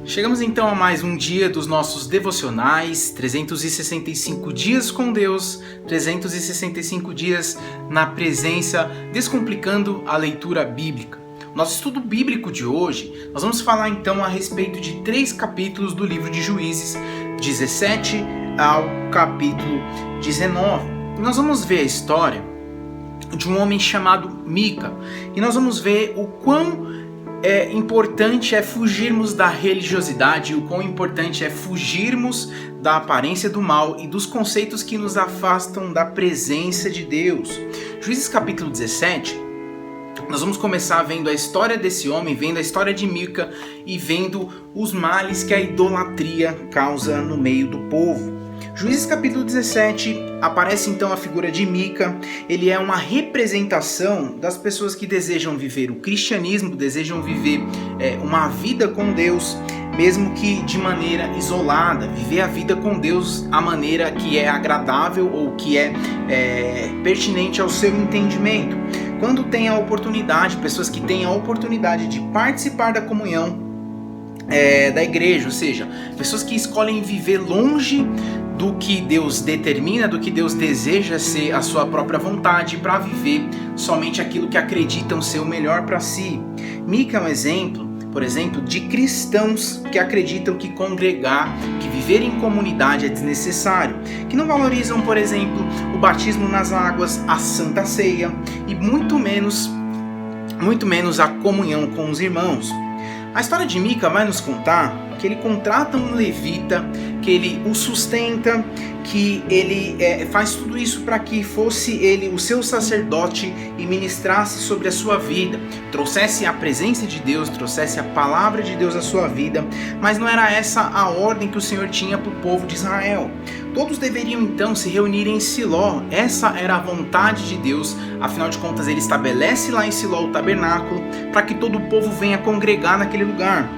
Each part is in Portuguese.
Chegamos então a mais um dia dos nossos devocionais, 365 dias com Deus, 365 dias na presença, descomplicando a leitura bíblica. Nosso estudo bíblico de hoje, nós vamos falar então a respeito de 3 capítulos do livro de Juízes, 17 ao capítulo 19. E nós vamos ver a história de um homem chamado Mica, e nós vamos ver o quão importante é fugirmos da religiosidade, o quão importante é fugirmos da aparência do mal e dos conceitos que nos afastam da presença de Deus. Juízes capítulo 17, nós vamos começar vendo a história desse homem, vendo a história de Mica e vendo os males que a idolatria causa no meio do povo. Juízes capítulo 17, aparece então a figura de Mica. Ele é uma representação das pessoas que desejam viver o cristianismo, desejam viver uma vida com Deus, mesmo que de maneira isolada, viver a vida com Deus a maneira que é agradável ou que é pertinente ao seu entendimento. Quando tem a oportunidade, pessoas que têm a oportunidade de participar da comunhão da igreja, ou seja, pessoas que escolhem viver longe do que Deus determina, do que Deus deseja ser a sua própria vontade, para viver somente aquilo que acreditam ser o melhor para si. Mica é um exemplo, por exemplo, de cristãos que acreditam que congregar, que viver em comunidade é desnecessário, que não valorizam, por exemplo, o batismo nas águas, a Santa Ceia e muito menos a comunhão com os irmãos. A história de Mica vai nos contar que ele contrata um levita, que ele o sustenta, que ele faz tudo isso para que fosse ele o seu sacerdote e ministrasse sobre a sua vida, trouxesse a presença de Deus, trouxesse a palavra de Deus à sua vida, mas não era essa a ordem que o Senhor tinha para o povo de Israel. Todos deveriam então se reunir em Siló, essa era a vontade de Deus, afinal de contas ele estabelece lá em Siló o tabernáculo para que todo o povo venha congregar naquele lugar.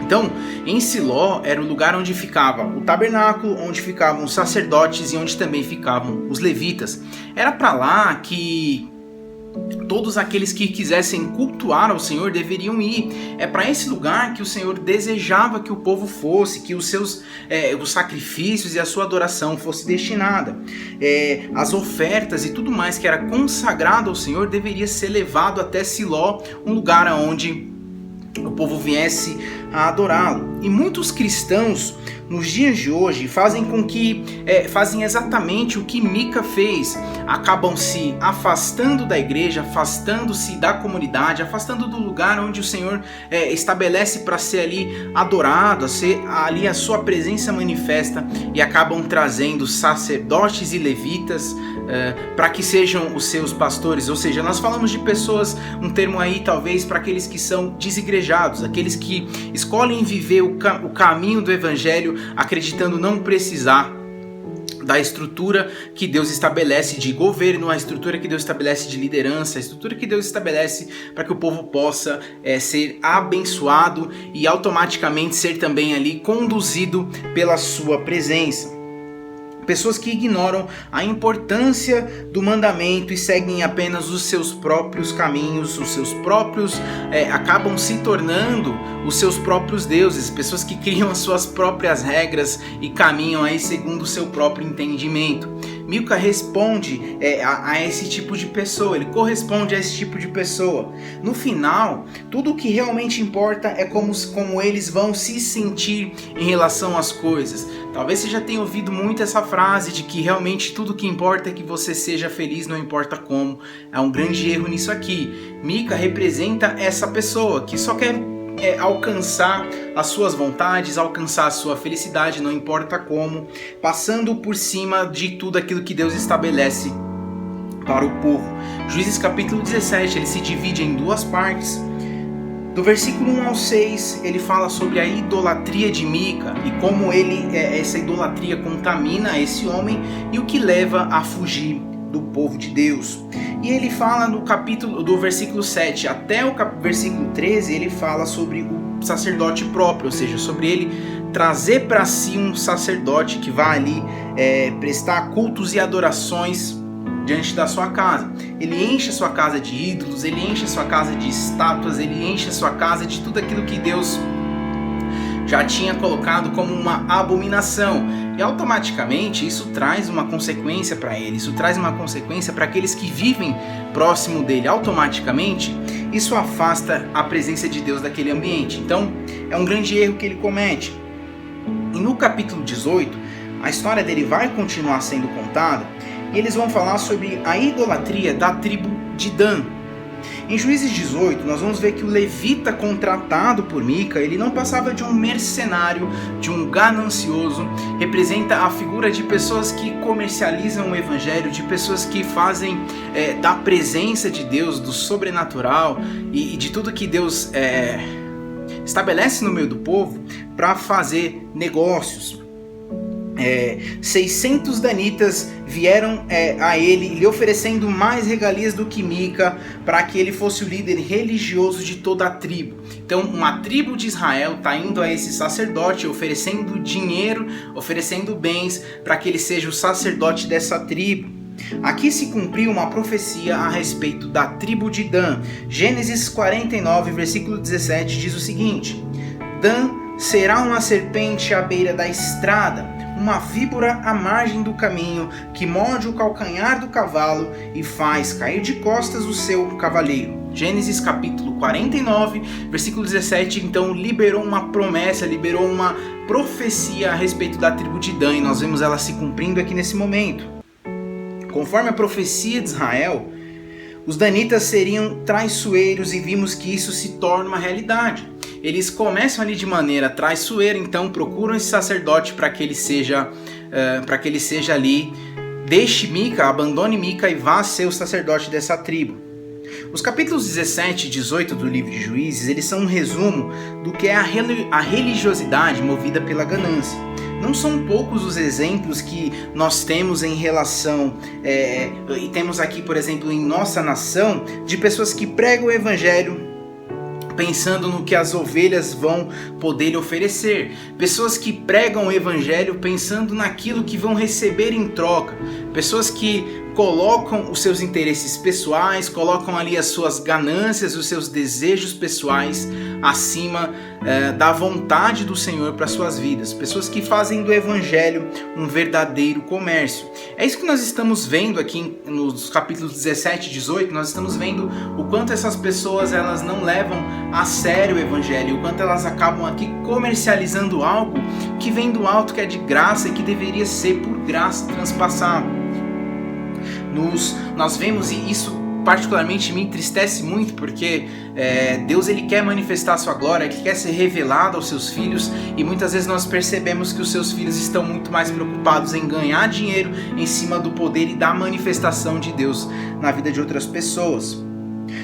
Então, em Siló era o lugar onde ficava o tabernáculo, onde ficavam os sacerdotes e onde também ficavam os levitas. Era para lá que todos aqueles que quisessem cultuar ao Senhor deveriam ir. É para esse lugar que o Senhor desejava que o povo fosse, que os sacrifícios e a sua adoração fosse destinada. As ofertas e tudo mais que era consagrado ao Senhor deveria ser levado até Siló, um lugar onde o povo viesse a adorá-lo. E muitos cristãos nos dias de hoje fazem exatamente o que Mica fez, acabam se afastando da igreja, afastando-se da comunidade, afastando do lugar onde o Senhor estabelece para ser ali adorado, a ser ali a sua presença manifesta, e acabam trazendo sacerdotes e levitas para que sejam os seus pastores. Ou seja, nós falamos de pessoas, um termo aí talvez para aqueles que são desigrejados, aqueles que escolhem viver o caminho do evangelho acreditando não precisar da estrutura que Deus estabelece de governo, a estrutura que Deus estabelece de liderança, a estrutura que Deus estabelece para que o povo possa ser abençoado e automaticamente ser também ali conduzido pela sua presença. Pessoas que ignoram a importância do mandamento e seguem apenas os seus próprios caminhos, acabam se tornando os seus próprios deuses. Pessoas que criam as suas próprias regras e caminham aí segundo o seu próprio entendimento. Mica responde a esse tipo de pessoa, ele corresponde a esse tipo de pessoa. No final, tudo o que realmente importa é como eles vão se sentir em relação às coisas. Talvez você já tenha ouvido muito essa frase de que realmente tudo o que importa é que você seja feliz, não importa como. É um grande erro nisso aqui. Mica representa essa pessoa que só quer alcançar as suas vontades, alcançar a sua felicidade, não importa como, passando por cima de tudo aquilo que Deus estabelece para o povo. Juízes capítulo 17, ele se divide em 2 partes. Do versículo 1 ao 6, ele fala sobre a idolatria de Mica e como essa idolatria contamina esse homem e o que leva a fugir do povo de Deus. E ele fala do versículo 7 até o versículo 13, ele fala sobre o sacerdote próprio, ou seja, sobre ele trazer para si um sacerdote que vai ali prestar cultos e adorações diante da sua casa. Ele enche a sua casa de ídolos, ele enche a sua casa de estátuas, ele enche a sua casa de tudo aquilo que Deus já tinha colocado como uma abominação. E automaticamente isso traz uma consequência para ele, isso traz uma consequência para aqueles que vivem próximo dele. Automaticamente isso afasta a presença de Deus daquele ambiente. Então é um grande erro que ele comete. E no capítulo 18, a história dele vai continuar sendo contada e eles vão falar sobre a idolatria da tribo de Dan. Em Juízes 18, nós vamos ver que o levita contratado por Mica, ele não passava de um mercenário, de um ganancioso, representa a figura de pessoas que comercializam o evangelho, de pessoas que fazem da presença de Deus, do sobrenatural e de tudo que Deus estabelece no meio do povo para fazer negócios. 600 danitas vieram a ele lhe oferecendo mais regalias do que Mica, para que ele fosse o líder religioso de toda a tribo. Então uma tribo de Israel está indo a esse sacerdote oferecendo dinheiro, oferecendo bens para que ele seja o sacerdote dessa tribo. Aqui se cumpriu uma profecia a respeito da tribo de Dan. Gênesis 49, versículo 17 diz o seguinte: Dan será uma serpente à beira da estrada, uma víbora à margem do caminho, que morde o calcanhar do cavalo e faz cair de costas o seu cavaleiro. Gênesis capítulo 49, versículo 17, então liberou uma promessa, liberou uma profecia a respeito da tribo de Dan, e nós vemos ela se cumprindo aqui nesse momento. Conforme a profecia de Israel, os danitas seriam traiçoeiros e vimos que isso se torna uma realidade. Eles começam ali de maneira traiçoeira, então procuram esse sacerdote para que ele seja ali, deixe Mica, abandone Mica e vá ser o sacerdote dessa tribo. Os capítulos 17 e 18 do livro de Juízes, eles são um resumo do que é a religiosidade movida pela ganância. Não são poucos os exemplos que nós temos em relação, e temos aqui, por exemplo, em nossa nação, de pessoas que pregam o evangelho pensando no que as ovelhas vão poder lhe oferecer. Pessoas que pregam o evangelho pensando naquilo que vão receber em troca. Pessoas que colocam os seus interesses pessoais, colocam ali as suas ganâncias, os seus desejos pessoais acima da vontade do Senhor para suas vidas. Pessoas que fazem do evangelho um verdadeiro comércio. É isso que nós estamos vendo aqui nos capítulos 17 e 18. Nós estamos vendo o quanto essas pessoas elas não levam a sério o evangelho, o quanto elas acabam aqui comercializando algo que vem do alto, que é de graça e que deveria ser por graça transpassado. Nós vemos, e isso particularmente me entristece muito, porque Deus ele quer manifestar a sua glória, ele quer ser revelado aos seus filhos, e muitas vezes nós percebemos que os seus filhos estão muito mais preocupados em ganhar dinheiro em cima do poder e da manifestação de Deus na vida de outras pessoas.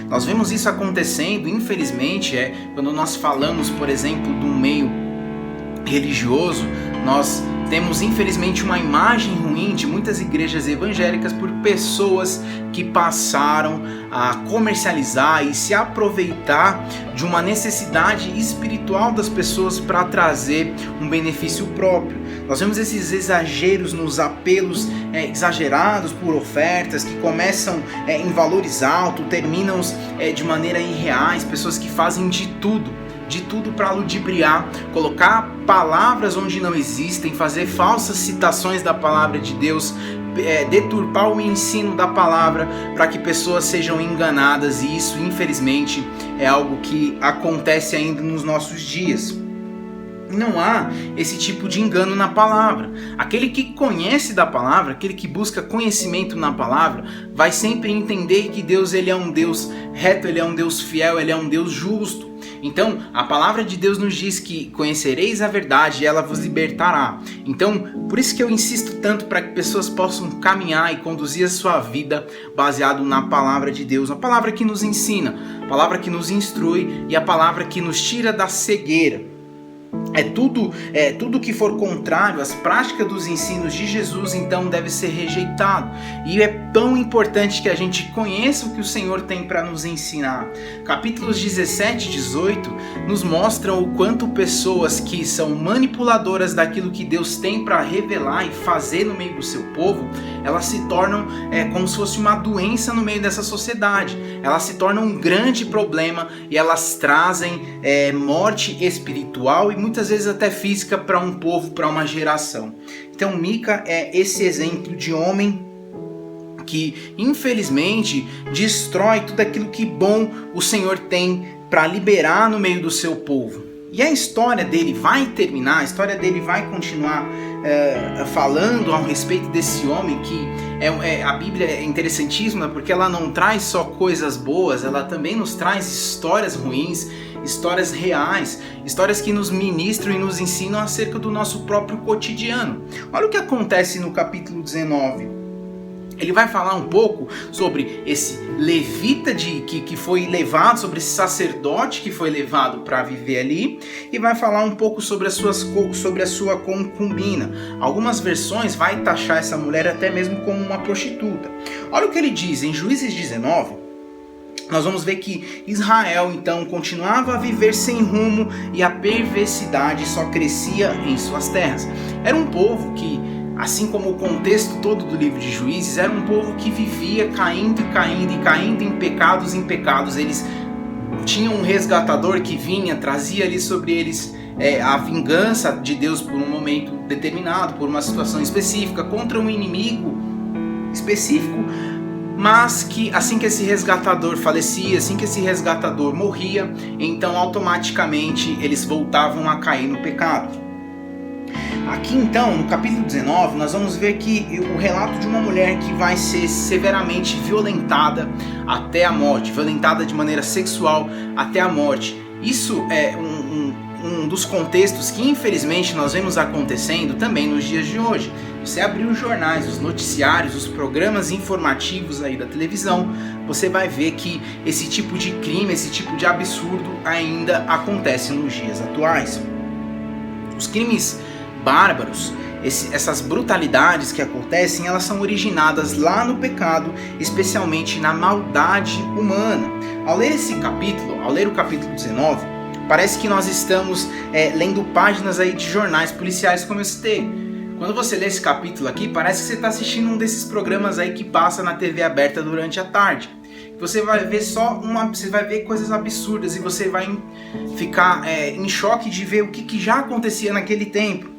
Nós vemos isso acontecendo, infelizmente, quando nós falamos, por exemplo, de um meio religioso. Nós temos infelizmente uma imagem ruim de muitas igrejas evangélicas por pessoas que passaram a comercializar e se aproveitar de uma necessidade espiritual das pessoas para trazer um benefício próprio. Nós vemos esses exageros nos apelos exagerados por ofertas que começam em valores altos, terminam de maneira irreais, pessoas que fazem de tudo para ludibriar, colocar palavras onde não existem, fazer falsas citações da palavra de Deus, deturpar o ensino da palavra para que pessoas sejam enganadas, e isso infelizmente é algo que acontece ainda nos nossos dias. Não há esse tipo de engano na palavra. Aquele que conhece da palavra, aquele que busca conhecimento na palavra, vai sempre entender que Deus ele é um Deus reto, ele é um Deus fiel, ele é um Deus justo. Então, a palavra de Deus nos diz que conhecereis a verdade e ela vos libertará. Então, por isso que eu insisto tanto para que pessoas possam caminhar e conduzir a sua vida baseado na palavra de Deus, a palavra que nos ensina, a palavra que nos instrui e a palavra que nos tira da cegueira. Tudo que for contrário às práticas dos ensinos de Jesus, então deve ser rejeitado. E é tão importante que a gente conheça o que o Senhor tem para nos ensinar. Capítulos 17 e 18 nos mostram o quanto pessoas que são manipuladoras daquilo que Deus tem para revelar e fazer no meio do seu povo, elas se tornam como se fosse uma doença no meio dessa sociedade. Elas se tornam um grande problema e elas trazem morte espiritual e muitas vezes até física para um povo, para uma geração. Então Mica é esse exemplo de homem que infelizmente destrói tudo aquilo que bom o Senhor tem para liberar no meio do seu povo. E a história dele vai terminar, a história dele vai continuar falando a respeito desse homem que a Bíblia é interessantíssima porque ela não traz só coisas boas, ela também nos traz histórias ruins, histórias reais, histórias que nos ministram e nos ensinam acerca do nosso próprio cotidiano. Olha o que acontece no capítulo 19. Ele vai falar um pouco sobre esse levita que foi levado, sobre esse sacerdote que foi levado para viver ali, e vai falar um pouco sobre a sua concubina. Algumas versões vai taxar essa mulher até mesmo como uma prostituta. Olha o que ele diz em Juízes 19. Nós vamos ver que Israel então continuava a viver sem rumo e a perversidade só crescia em suas terras. Era um povo que, assim como o contexto todo do livro de Juízes, era um povo que vivia caindo em pecados. Eles tinham um resgatador que vinha, trazia ali sobre eles a vingança de Deus por um momento determinado, por uma situação específica, contra um inimigo específico, mas que assim que esse resgatador falecia, assim que esse resgatador morria, então automaticamente eles voltavam a cair no pecado. Aqui então, no capítulo 19, nós vamos ver que o relato de uma mulher que vai ser severamente violentada até a morte, violentada de maneira sexual até a morte. Isso é um dos contextos que infelizmente nós vemos acontecendo também nos dias de hoje. Você abrir os jornais, os noticiários, os programas informativos aí da televisão, você vai ver que esse tipo de crime, esse tipo de absurdo ainda acontece nos dias atuais. Os crimes bárbaros, essas brutalidades que acontecem, elas são originadas lá no pecado, especialmente na maldade humana. Ao ler o capítulo 19, parece que nós estamos lendo páginas aí de jornais policiais, como eu citei. Quando você lê esse capítulo aqui, parece que você está assistindo um desses programas aí que passa na TV aberta durante a tarde. Você vai ver você vai ver coisas absurdas e você vai ficar em choque de ver o que já acontecia naquele tempo.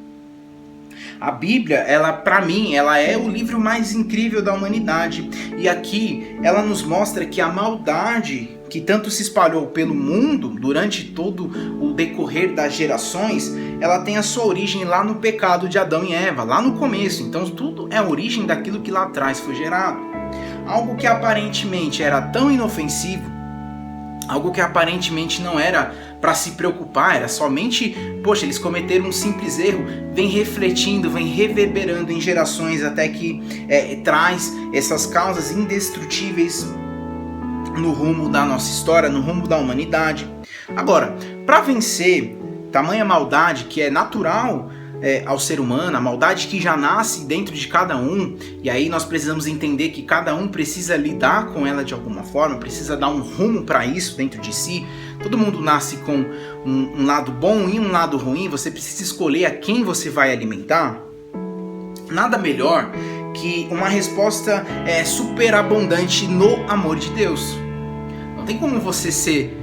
A Bíblia, para mim, ela é o livro mais incrível da humanidade. E aqui ela nos mostra que a maldade que tanto se espalhou pelo mundo durante todo o decorrer das gerações, ela tem a sua origem lá no pecado de Adão e Eva, lá no começo. Então tudo é a origem daquilo que lá atrás foi gerado. Algo que aparentemente era tão inofensivo, algo que aparentemente não era para se preocupar, era somente, eles cometeram um simples erro, vem refletindo, vem reverberando em gerações até que traz essas causas indestrutíveis no rumo da nossa história, no rumo da humanidade. Agora, para vencer tamanha maldade que é natural ao ser humano, a maldade que já nasce dentro de cada um, e aí nós precisamos entender que cada um precisa lidar com ela de alguma forma, precisa dar um rumo para isso dentro de si. Todo mundo nasce com um lado bom e um lado ruim, você precisa escolher a quem você vai alimentar. Nada melhor que uma resposta superabundante no amor de Deus. Não tem como você ser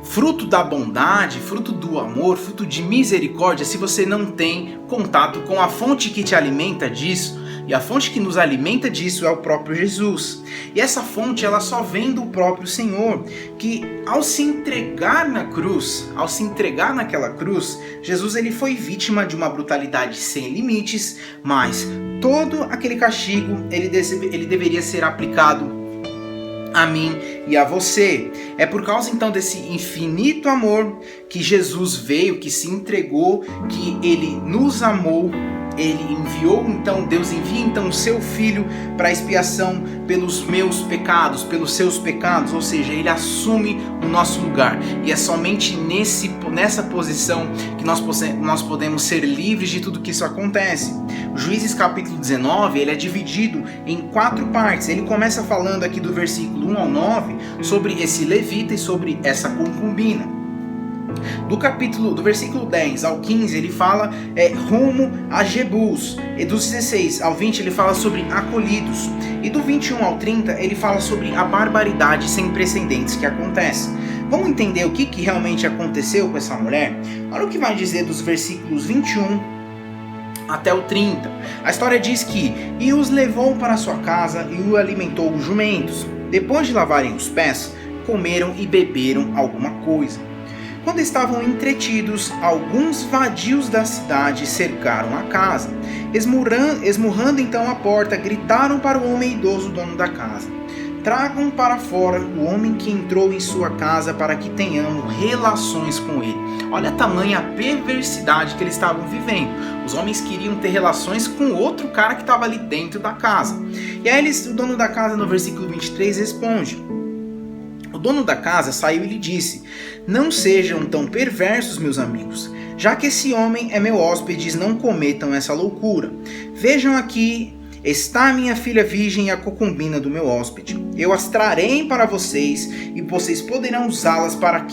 fruto da bondade, fruto do amor, fruto de misericórdia, se você não tem contato com a fonte que te alimenta disso. E a fonte que nos alimenta disso é o próprio Jesus. E essa fonte, ela só vem do próprio Senhor, que ao se entregar na cruz, ao se entregar naquela cruz, Jesus ele foi vítima de uma brutalidade sem limites, mas todo aquele castigo ele deveria ser aplicado a mim e a você. É por causa então desse infinito amor que Jesus veio, que se entregou, que ele nos amou. Ele enviou então, Deus envia então o seu Filho para expiação pelos meus pecados, pelos seus pecados, ou seja, ele assume o nosso lugar. E é somente nessa posição que nós podemos ser livres de tudo que isso acontece. O Juízes capítulo 19, ele é dividido em 4 partes. Ele começa falando aqui do versículo 1 ao 9 sobre esse levita e sobre essa concubina. Do versículo 10 ao 15 ele fala rumo a Jebus, e dos 16 ao 20 ele fala sobre acolhidos, e do 21 ao 30 ele fala sobre a barbaridade sem precedentes que acontece. Vamos entender o que realmente aconteceu com essa mulher? Olha o que vai dizer dos versículos 21 até o 30. A história diz que e os levou para sua casa e o alimentou os jumentos. Depois de lavarem os pés, comeram e beberam alguma coisa. Quando estavam entretidos, alguns vadios da cidade cercaram a casa. Esmurrando então a porta, gritaram para o homem idoso, dono da casa: tragam para fora o homem que entrou em sua casa para que tenhamos relações com ele. Olha a tamanha perversidade que eles estavam vivendo. Os homens queriam ter relações com outro cara que estava ali dentro da casa. E aí o dono da casa, no versículo 23, responde. O dono da casa saiu e lhe disse: não sejam tão perversos, meus amigos. Já que esse homem é meu hóspede, não cometam essa loucura. Vejam aqui, está minha filha virgem e a concubina do meu hóspede. Eu as trarei para vocês e vocês poderão usá-las para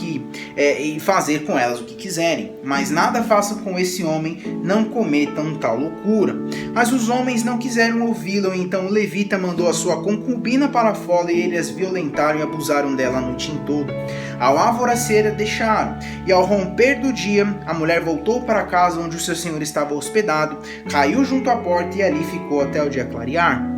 e fazer com elas o que quiserem. Mas nada façam com esse homem, não cometam tal loucura. Mas os homens não quiseram ouvi-lo, então o levita mandou a sua concubina para fora e eles violentaram e abusaram dela a noite toda. Ao alvorecer a deixaram, e ao romper do dia, a mulher voltou para a casa onde o seu senhor estava hospedado, caiu junto à porta e ali ficou até o dia clarear.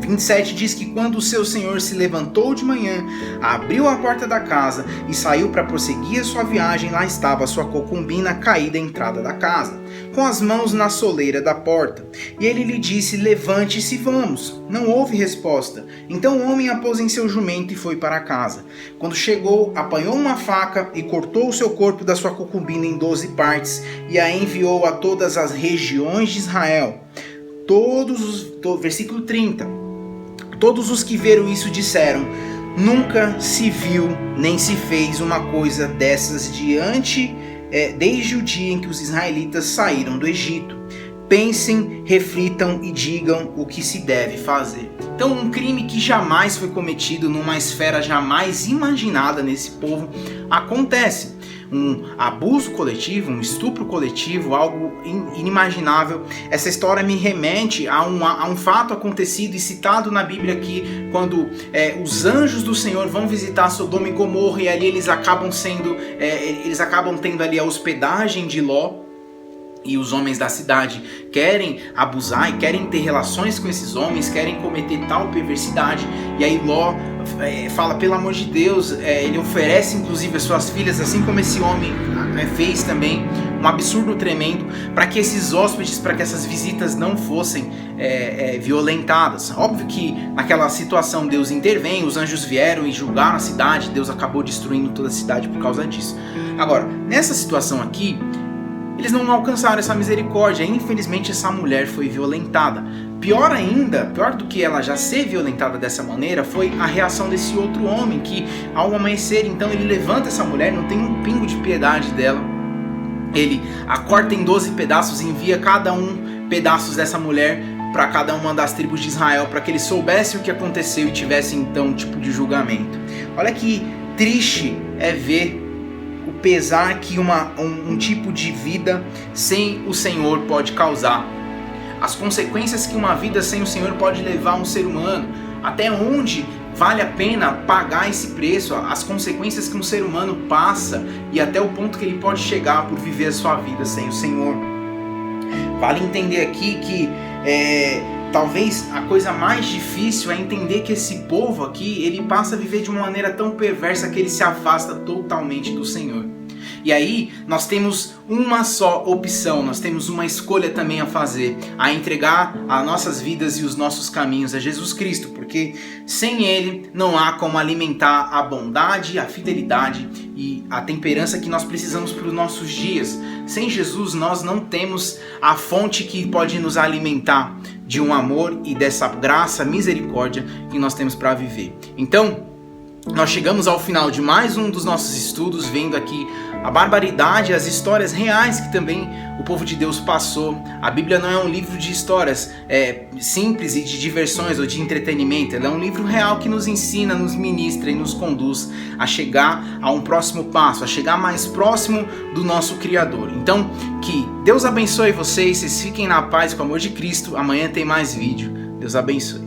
27 diz que quando o seu senhor se levantou de manhã, abriu a porta da casa e saiu para prosseguir a sua viagem, lá estava a sua concubina caída à entrada da casa, com as mãos na soleira da porta. E ele lhe disse: levante-se e vamos. Não houve resposta. Então o homem a pôs em seu jumento e foi para casa. Quando chegou, apanhou uma faca e cortou o seu corpo da sua concubina em 12 partes e a enviou a todas as regiões de Israel. Versículo 30. Todos os que viram isso disseram: nunca se viu nem se fez uma coisa dessas desde o dia em que os israelitas saíram do Egito. Pensem, reflitam e digam o que se deve fazer. Então, um crime que jamais foi cometido numa esfera jamais imaginada nesse povo acontece. Um abuso coletivo, um estupro coletivo, algo inimaginável. Essa história me remete a um fato acontecido e citado na Bíblia aqui, quando os anjos do Senhor vão visitar Sodoma e Gomorra, e ali eles acabam tendo ali a hospedagem de Ló. E os homens da cidade querem abusar e querem ter relações com esses homens, querem cometer tal perversidade. E aí Ló fala: pelo amor de Deus, ele oferece inclusive as suas filhas, assim como esse homem fez também, um absurdo tremendo, para que esses hóspedes, para que essas visitas não fossem violentadas. Óbvio que naquela situação Deus intervém, os anjos vieram e julgaram a cidade, Deus acabou destruindo toda a cidade por causa disso. Agora, nessa situação aqui, eles não alcançaram essa misericórdia. Infelizmente essa mulher foi violentada. Pior ainda, pior do que ela já ser violentada dessa maneira, foi a reação desse outro homem, que ao amanhecer, então ele levanta essa mulher, não tem um pingo de piedade dela. Ele a corta em 12 pedaços e envia cada um pedaços dessa mulher para cada uma das tribos de Israel, para que eles soubessem o que aconteceu e tivessem então um tipo de julgamento. Olha que triste é ver o pesar que um tipo de vida sem o Senhor pode causar. As consequências que uma vida sem o Senhor pode levar um ser humano. Até onde vale a pena pagar esse preço. As consequências que um ser humano passa e até o ponto que ele pode chegar por viver a sua vida sem o Senhor. Vale entender aqui que talvez a coisa mais difícil é entender que esse povo aqui, ele passa a viver de uma maneira tão perversa que ele se afasta totalmente do Senhor. E aí nós temos uma só opção, nós temos uma escolha também a fazer, a entregar as nossas vidas e os nossos caminhos a Jesus Cristo, porque sem Ele não há como alimentar a bondade, a fidelidade e a temperança que nós precisamos para os nossos dias. Sem Jesus nós não temos a fonte que pode nos alimentar de um amor e dessa graça, misericórdia que nós temos para viver. Então, nós chegamos ao final de mais um dos nossos estudos, vendo aqui a barbaridade, as histórias reais que também o povo de Deus passou. A Bíblia não é um livro de histórias simples e de diversões ou de entretenimento. Ela é um livro real que nos ensina, nos ministra e nos conduz a chegar a um próximo passo, a chegar mais próximo do nosso Criador. Então, que Deus abençoe vocês fiquem na paz, com o amor de Cristo. Amanhã tem mais vídeo. Deus abençoe.